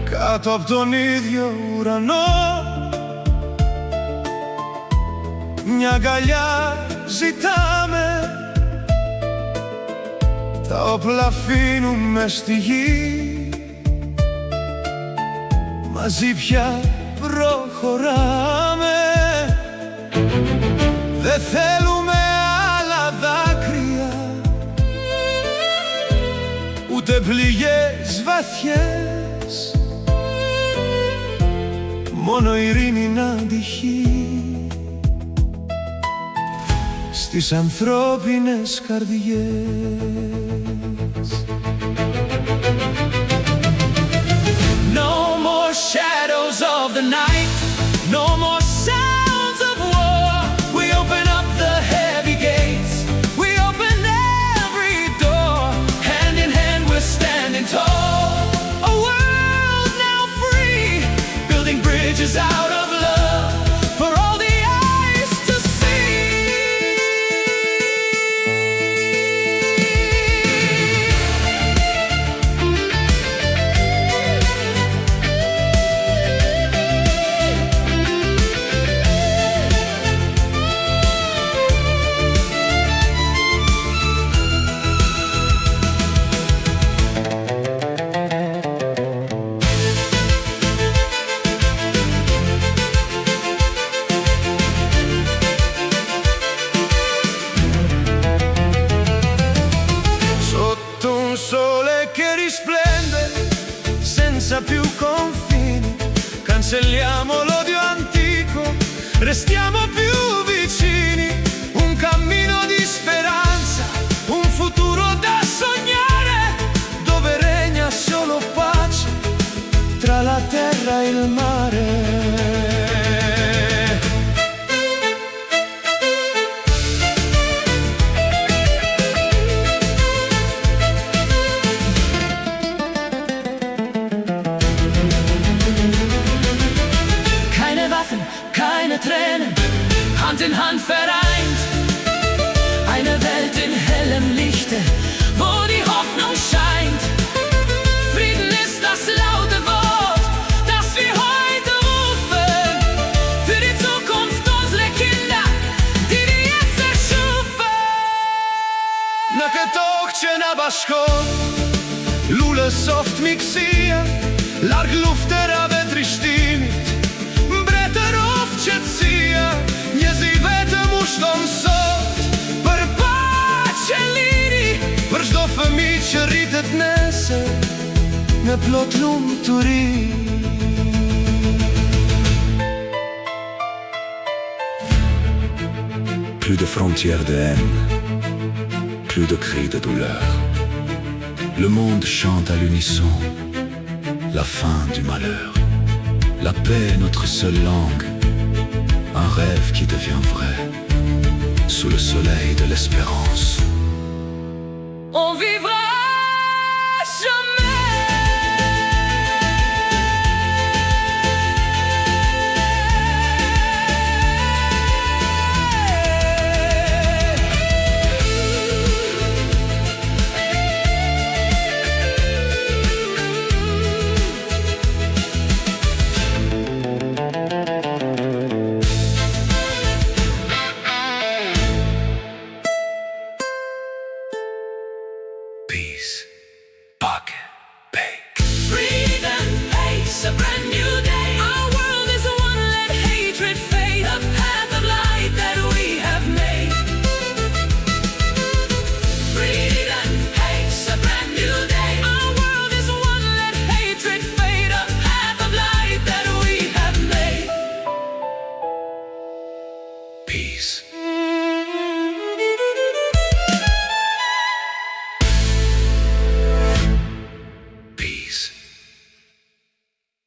κάτω απ' τον ίδιο ουρανό, μια αγκαλιά ζητάμε. Τα όπλα αφήνουμε στη γη, μαζί πια προχωράμε. Δεν θέλουμε άλλα δάκρυα, ούτε πληγές βαθιές, μόνο ειρήνη να αντυχεί στις ανθρώπινες καρδιές. No more shadows of the night, no more sounds of war. We open up the heavy gates, we open every door. Hand in hand we're standing tall, a world now free, building bridges out of love for all the eyes to see. Sole che risplende senza più confini, cancelliamo l'odio antico, restiamo più vicini. Un cammino di speranza, un futuro da sognare, dove regna solo pace tra la terra e il mare. Keine Tränen, Hand in Hand vereint. Eine Welt in hellem Lichte, wo die Hoffnung scheint. Frieden ist das laute Wort, das wir heute rufen, für die Zukunft unserer Kinder, die wir jetzt erschufen. Na ketochtje na bashkot, lule soft mixia, larg luftera vetrishtimit. Nie zivete mu shton sot për pace liri, për çdo fëmijë që rritet nesër në plot lumturi. Plus de frontières de haine, plus de cris de douleur. Le monde chante à l'unisson la fin du malheur. La paix est notre seule langue, un rêve qui devient vrai, sous le soleil de l'espérance. On vivra